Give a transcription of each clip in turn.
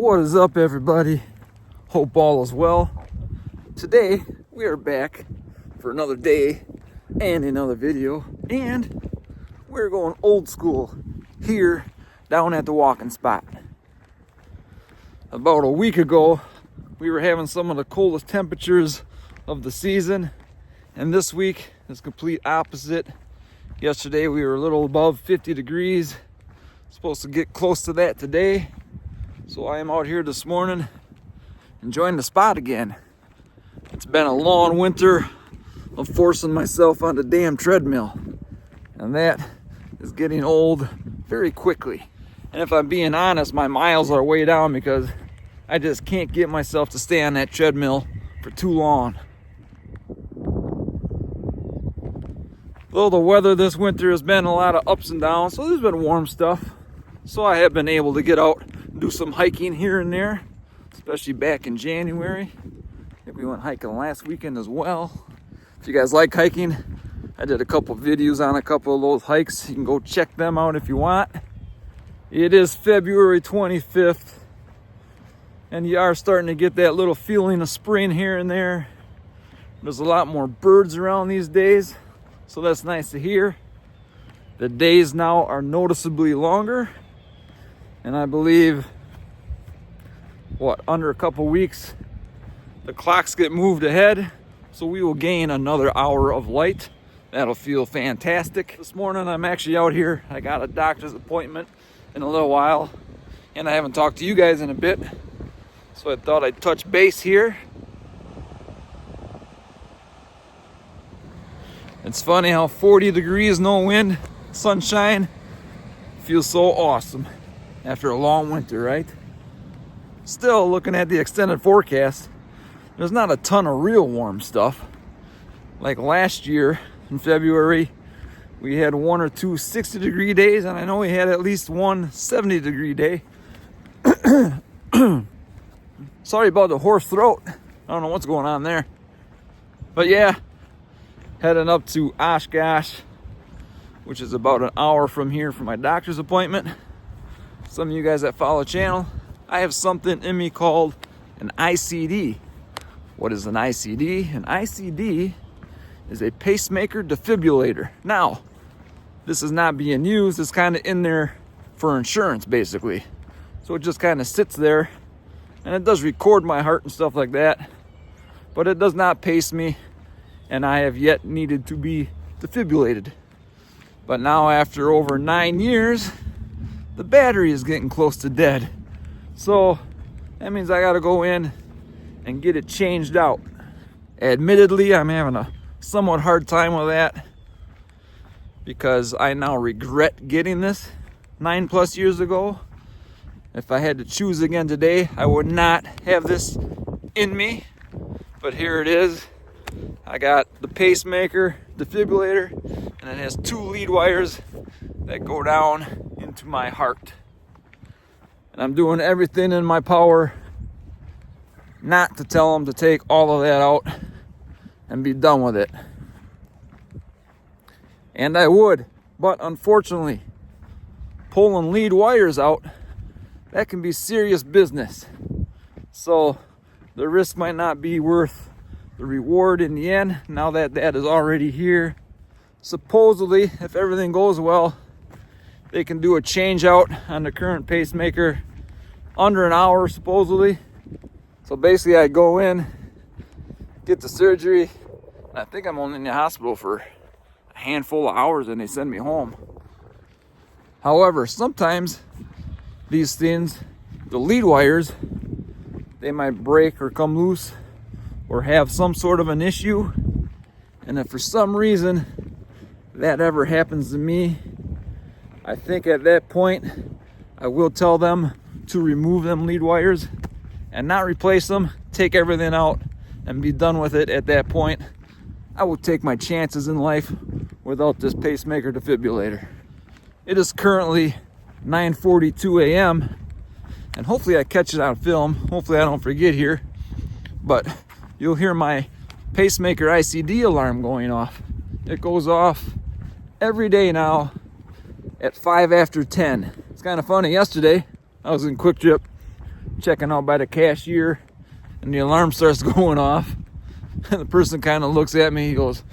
What is up, everybody? Hope all is well. Today we are back for another day and another video, and we're going old school here down at the walking spot. About a week ago we were having some of the coldest temperatures of the season, and this week is complete opposite. Yesterday we were a little above 50 degrees. Supposed to get close to that today. So I am out here this morning enjoying the spot again. It's been a long winter of forcing myself on the damn treadmill, and that is getting old very quickly. And if I'm being honest, my miles are way down because I just can't get myself to stay on that treadmill for too long. Though the weather this winter has been a lot of ups and downs, so there's been warm stuff. So I have been able to get out and do some hiking here and there, especially back in January. I think we went hiking last weekend as well. If you guys like hiking, I did a couple videos on a couple of those hikes. You can go check them out if you want. It is February 25th, and you are starting to get that little feeling of spring here and there. There's a lot more birds around these days, so that's nice to hear. The days now are noticeably longer, and I believe, under a couple weeks, the clocks get moved ahead, so we will gain another hour of light. That'll feel fantastic. This morning I'm actually out here. I got a doctor's appointment in a little while, and I haven't talked to you guys in a bit, so I thought I'd touch base here. It's funny how 40 degrees, no wind, sunshine feels so awesome after a long winter, right? Still, looking at the extended forecast, there's not a ton of real warm stuff. Like last year in February, we had 1 or 2 60-degree days, and I know we had at least one 70-degree day. Sorry about the hoarse throat. I don't know what's going on there. But yeah, heading up to Oshkosh, which is about an hour from here for my doctor's appointment. Some of you guys that follow the channel, I have something in me called an ICD. What is an ICD? An ICD is a pacemaker defibrillator. Now, this is not being used. It's kind of in there for insurance, basically. So it just kind of sits there, and it does record my heart and stuff like that, but it does not pace me, and I have yet needed to be defibrillated. But now, after over 9 years, the battery is getting close to dead. So that means I gotta go in and get it changed out. Admittedly, I'm having a somewhat hard time with that because I now regret getting this 9+ years ago. If I had to choose again today, I would not have this in me, but here it is. I got the pacemaker defibrillator, and it has 2 lead wires that go down into my heart. And I'm doing everything in my power not to tell them to take all of that out and be done with it. And I would, but unfortunately, pulling lead wires out, that can be serious business. So the risk might not be worth the reward in the end, now that that is already here. Supposedly, if everything goes well, they can do a change out on the current pacemaker under an hour, supposedly. So basically, I go in, get the surgery, and I think I'm only in the hospital for a handful of hours, and they send me home. However, sometimes these things, the lead wires, they might break or come loose or have some sort of an issue. And if for some reason that ever happens to me, I think at that point I will tell them to remove them lead wires and not replace them, take everything out and be done with it. At that point, I will take my chances in life without this pacemaker defibrillator. It is currently 9:42 a.m. and hopefully I catch it on film. Hopefully I don't forget here, but you'll hear my pacemaker ICD alarm going off. It goes off every day now at 5 after 10. It's kind of funny. Yesterday I was in Quick Trip checking out by the cashier and the alarm starts going off. And the person kind of looks at me, he goes,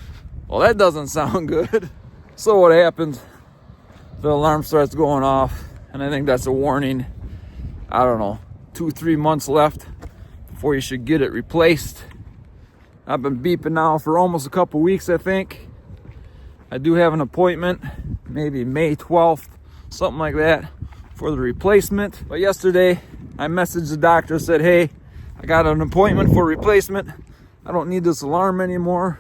well, that doesn't sound good. So what happens? The alarm starts going off, and I think that's a warning. I don't know, 2-3 months left before you should get it replaced. I've been beeping now for almost a couple weeks, I think. I do have an appointment, maybe May 12th, something like that, for the replacement. But yesterday, I messaged the doctor, said, hey, I got an appointment for replacement. I don't need this alarm anymore.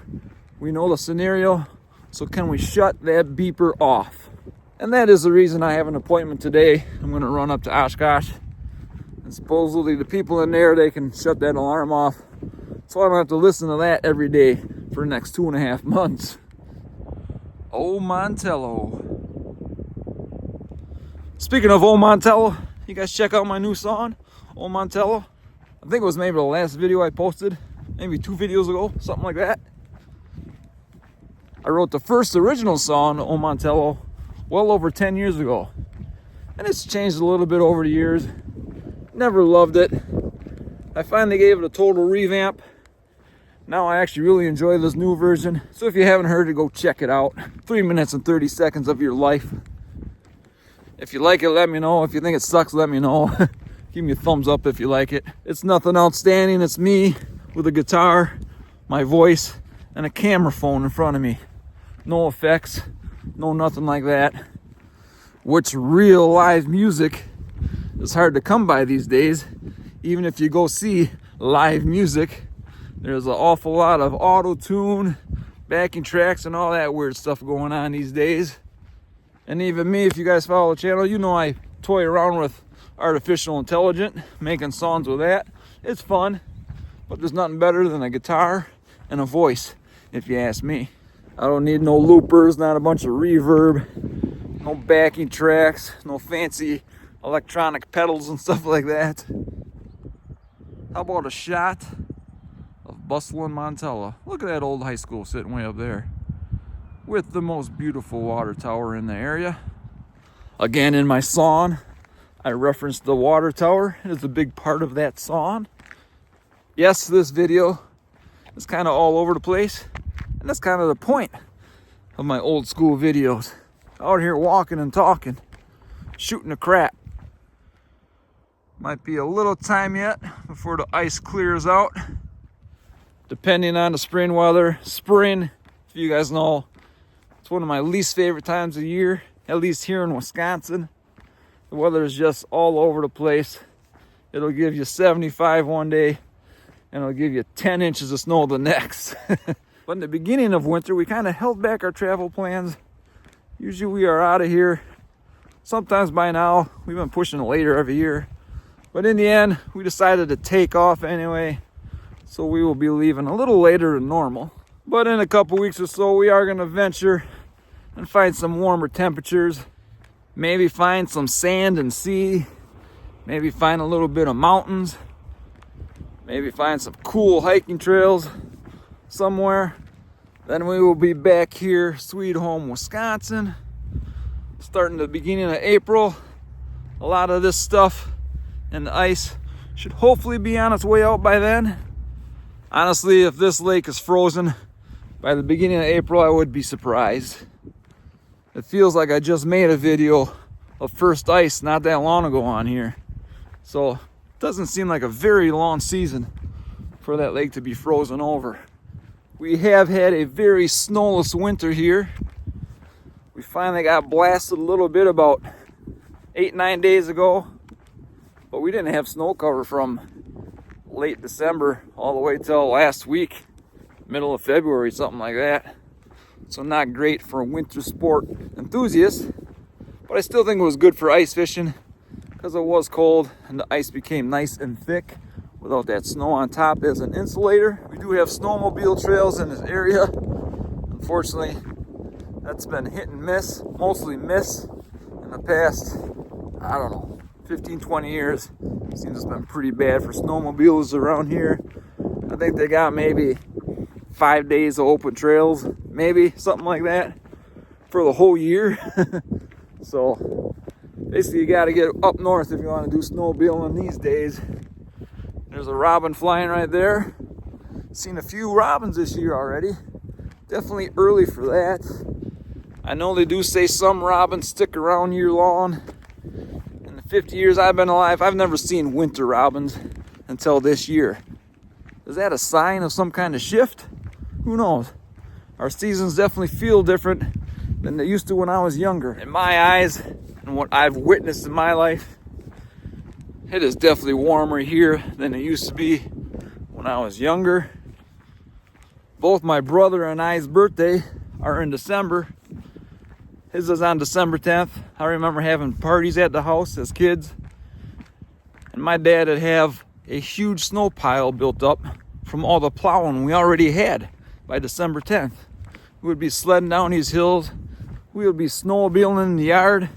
We know the scenario, so can we shut that beeper off? And that is the reason I have an appointment today. I'm gonna run up to Oshkosh, and supposedly the people in there, they can shut that alarm off, so I don't have to listen to that every day for the next 2.5 months. Old Montello. Speaking of Old Montello, you guys check out my new song, Old Montello. I think it was maybe the last video I posted, maybe 2 videos ago, something like that. I wrote the first original song, Old Montello, well over 10 years ago. And it's changed a little bit over the years. Never loved it. I finally gave it a total revamp. Now I actually really enjoy this new version. So if you haven't heard it, go check it out. 3 minutes and 30 seconds of your life. If you like it, let me know. If you think it sucks, let me know. Give me a thumbs up if you like it. It's nothing outstanding. It's me with a guitar, my voice, and a camera phone in front of me. No effects, no nothing like that. Which real live music is hard to come by these days. Even if you go see live music, there's an awful lot of auto-tune, backing tracks, and all that weird stuff going on these days. And even me, if you guys follow the channel, you know I toy around with artificial intelligence, making songs with that. It's fun, but there's nothing better than a guitar and a voice, if you ask me. I don't need no loopers, not a bunch of reverb, no backing tracks, no fancy electronic pedals and stuff like that. How about a shot of bustling Montello? Look at that old high school sitting way up there with the most beautiful water tower in the area. Again, in my song, I referenced the water tower. It is a big part of that song. Yes, this video is kind of all over the place, and that's kind of the point of my old school videos. Out here walking and talking, shooting the crap. Might be a little time yet before the ice clears out, depending on the spring weather. Spring, if you guys know, it's one of my least favorite times of year, at least here in Wisconsin. The weather is just all over the place. It'll give you 75 one day, and it'll give you 10 inches of snow the next. But in the beginning of winter, we kind of held back our travel plans. Usually we are out of here. Sometimes by now, we've been pushing it later every year. But in the end, we decided to take off anyway. So we will be leaving a little later than normal. But in a couple weeks or so, we are going to venture and find some warmer temperatures. Maybe find some sand and sea. Maybe find a little bit of mountains. Maybe find some cool hiking trails somewhere. Then we will be back here, sweet home Wisconsin. Starting the beginning of April. A lot of this stuff and the ice should hopefully be on its way out by then. Honestly, if this lake is frozen by the beginning of April, I would be surprised. It feels like I just made a video of first ice not that long ago on here. So it doesn't seem like a very long season for that lake to be frozen over. We have had a very snowless winter here. We finally got blasted a little bit about 8-9 days ago. But we didn't have snow cover from late December all the way till last week, middle of February, something like that. So not great for winter sport enthusiasts, but I still think it was good for ice fishing because it was cold and the ice became nice and thick without that snow on top as an insulator. We do have snowmobile trails in this area. Unfortunately, that's been hit and miss, mostly miss in the past, I don't know, 15-20 years. Seems it's been pretty bad for snowmobiles around here. I think they got maybe 5 days of open trails, maybe something like that for the whole year. So Basically, you got to get up north if you want to do snowmobiling these days. There's a robin flying right there. Seen a few robins this year already. Definitely early for that. I know they do say some robins stick around year long. In the 50 years I've been alive, I've never seen winter robins until this year. Is that a sign of some kind of shift? Who knows? Our seasons definitely feel different than they used to when I was younger. In my eyes, and what I've witnessed in my life, it is definitely warmer here than it used to be when I was younger. Both my brother and I's birthday are in December. His is on December 10th. I remember having parties at the house as kids. And my dad would have a huge snow pile built up from all the plowing we already had by December 10th. We would be sledding down these hills. We would be snowmobiling in the yard.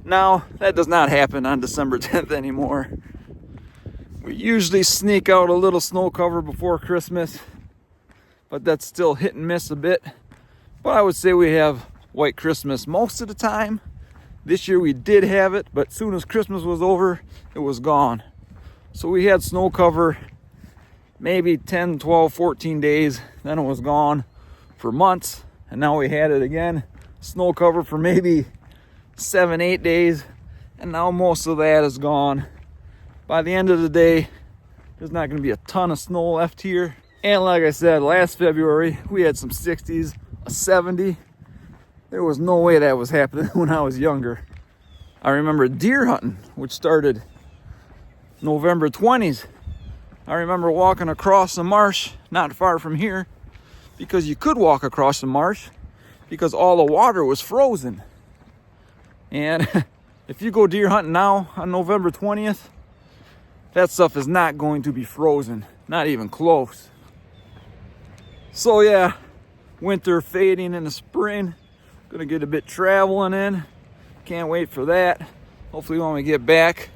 Now, that does not happen on December 10th anymore. We usually sneak out a little snow cover before Christmas, but that's still hit and miss a bit. But I would say we have white Christmas most of the time. This year we did have it, but as soon as Christmas was over, it was gone. So we had snow cover maybe 10, 12, 14 days, then it was gone for months, and now we had it again. Snow cover for maybe 7, 8 days, and now most of that is gone. By the end of the day, there's not going to be a ton of snow left here. And like I said, last February, we had some 60s, a 70. There was no way that was happening when I was younger. I remember deer hunting, which started November 20s. I remember walking across the marsh, not far from here, because you could walk across the marsh because all the water was frozen. And if you go deer hunting now on November 20th, that stuff is not going to be frozen, not even close. So yeah, winter fading in the spring. Gonna get a bit traveling in. Can't wait for that. Hopefully when we get back,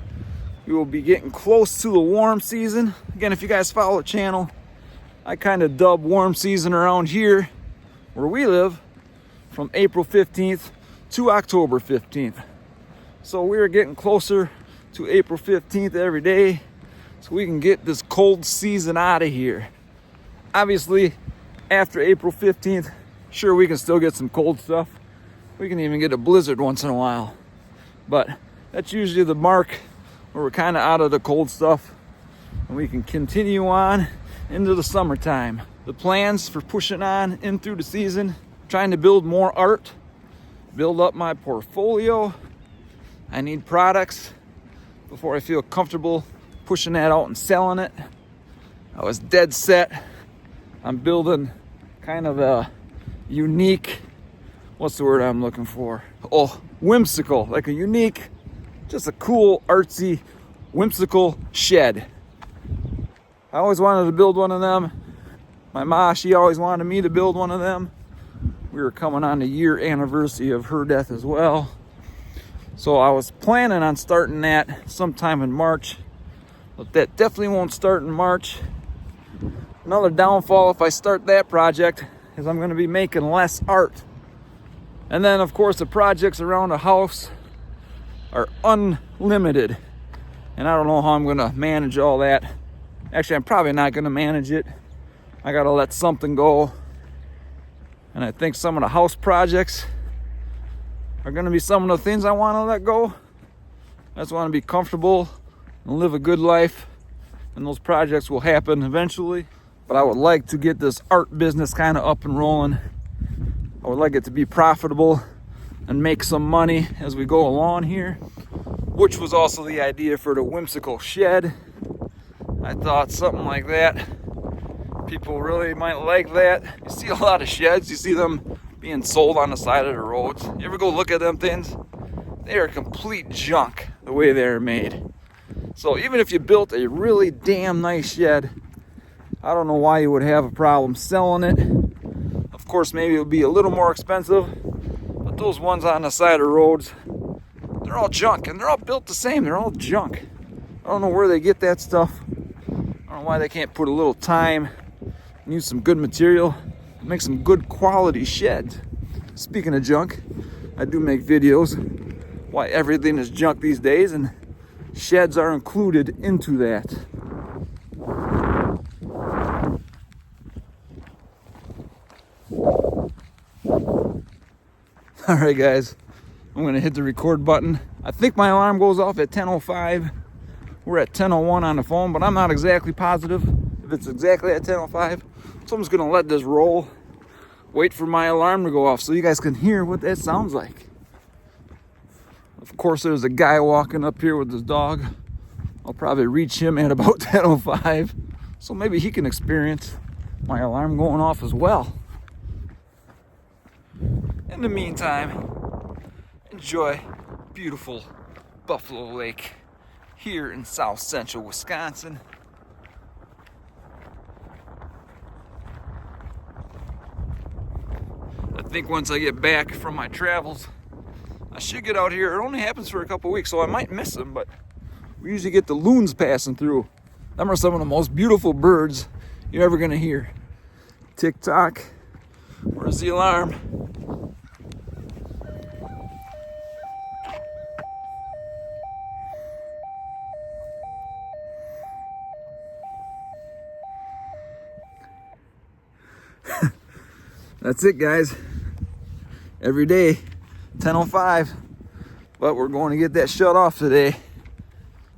we will be getting close to the warm season. Again, if you guys follow the channel, I kind of dub warm season around here where we live from April 15th to October 15th. So we're getting closer to April 15th every day so we can get this cold season out of here. Obviously, after April 15th, sure, we can still get some cold stuff. We can even get a blizzard once in a while. But that's usually the mark where we're kind of out of the cold stuff and we can continue on into the summertime. The plans for pushing on in through the season, trying to build more art, build up my portfolio. I need products before I feel comfortable pushing that out and selling it. I was dead set on building kind of a unique, what's the word I'm looking for? Oh, whimsical, like a unique, just a cool, artsy, whimsical shed. I always wanted to build one of them. My ma, she always wanted me to build one of them. We were coming on the year anniversary of her death as well. So I was planning on starting that sometime in March, but that definitely won't start in March. Another downfall if I start that project is I'm going to be making less art. And then of course the projects around the house are unlimited. And I don't know how I'm going to manage all that. Actually, I'm probably not going to manage it. I got to let something go. And I think some of the house projects are going to be some of the things I want to let go. I just want to be comfortable and live a good life. And those projects will happen eventually. But I would like to get this art business kind of up and rolling. I would like it to be profitable and make some money as we go along here, which was also the idea for the whimsical shed. I thought something like that. People really might like that. You see a lot of sheds, you see them being sold on the side of the roads. You ever go look at them things? They are complete junk the way they're made. So even if you built a really damn nice shed, I don't know why you would have a problem selling it. Of course, maybe it would be a little more expensive, but those ones on the side of roads, they're all junk, and they're all built the same. They're all junk. I don't know where they get that stuff. I don't know why they can't put a little time and use some good material and make some good quality sheds. Speaking of junk, I do make videos why everything is junk these days, and sheds are included into that. All right, guys, I'm gonna hit the record button. I think my alarm goes off at 10:05. We're at 10:01 on the phone, but I'm not exactly positive if it's exactly at 10:05. So I'm just gonna let this roll, wait for my alarm to go off so you guys can hear what that sounds like. Of course, there's a guy walking up here with his dog. I'll probably reach him at about 10:05, so maybe he can experience my alarm going off as well. In the meantime, enjoy beautiful Buffalo Lake here in South Central Wisconsin. I think once I get back from my travels, I should get out here. It only happens for a couple weeks, so I might miss them, but we usually get the loons passing through. Them are some of the most beautiful birds you're ever gonna hear. Tick tock, where's the alarm? That's it, guys. Every day, 10:05. But we're going to get that shut off today.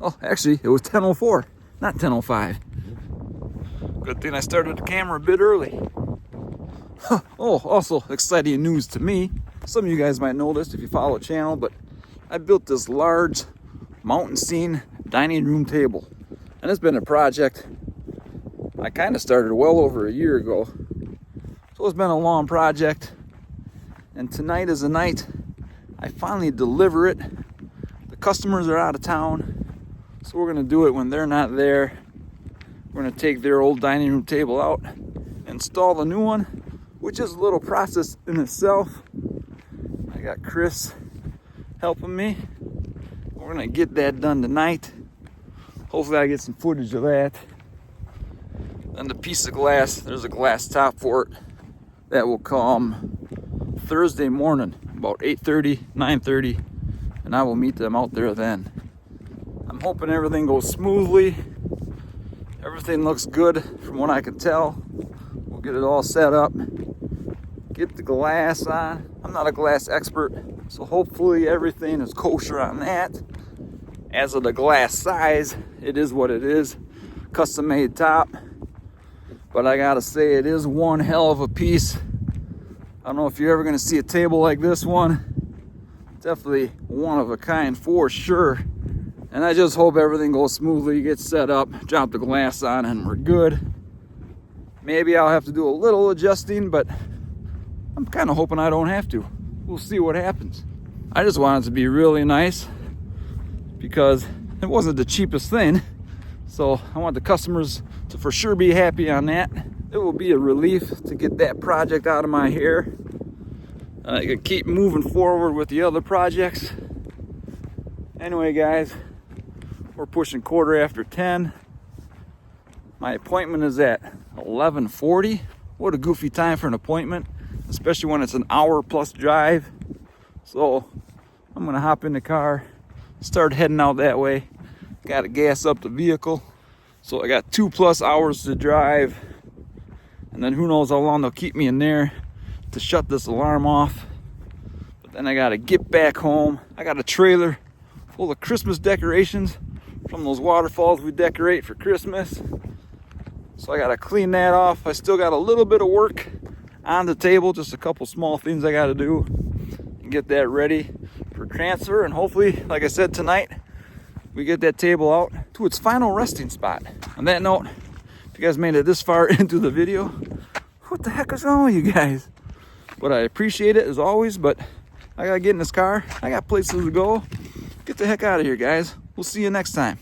Oh, actually, it was 10:04, not 10:05. Good thing I started the camera a bit early. Oh, also exciting news to me. Some of you guys might know this if you follow the channel, but I built this large mountain scene dining room table. And it's been a project I kind of started well over a year ago. So it's been a long project, and tonight is the night I finally deliver it. The customers are out of town, so we're gonna do it when they're not there. We're gonna take their old dining room table out, install the new one, which is a little process in itself. I got Chris helping me. We're gonna get that done tonight. Hopefully I get some footage of that. Then the piece of glass, there's a glass top for it. That will come Thursday morning, about 8:30, 9:30, and I will meet them out there then. I'm hoping everything goes smoothly. Everything looks good from what I can tell. We'll get it all set up, get the glass on. I'm not a glass expert, so hopefully everything is kosher on that. As of the glass size, it is what it is. Custom made top. But I gotta say, it is one hell of a piece. I don't know if you're ever gonna see a table like this one. Definitely one of a kind for sure. And I just hope everything goes smoothly, gets set up, drop the glass on, and we're good. Maybe I'll have to do a little adjusting, but I'm kind of hoping I don't have to. We'll see what happens. I just want it to be really nice because it wasn't the cheapest thing. So I want the customers to for sure be happy on that. It will be a relief to get that project out of my hair. I can keep moving forward with the other projects. Anyway, guys, we're pushing 10:15. My appointment is at 11:40. What a goofy time for an appointment, especially when it's an hour plus drive. So I'm gonna hop in the car, start heading out that way. Got to gas up the vehicle. So I got 2+ hours to drive. And then who knows how long they'll keep me in there to shut this alarm off. But then I got to get back home. I got a trailer full of Christmas decorations from those waterfalls we decorate for Christmas. So I got to clean that off. I still got a little bit of work on the table. Just a couple small things I got to do and get that ready for transfer. And hopefully, like I said, tonight, we get that table out to its final resting spot. On that note, if you guys made it this far into the video, what the heck is wrong with you guys? But I appreciate it as always, but I gotta get in this car. I got places to go. Get the heck out of here, guys. We'll see you next time.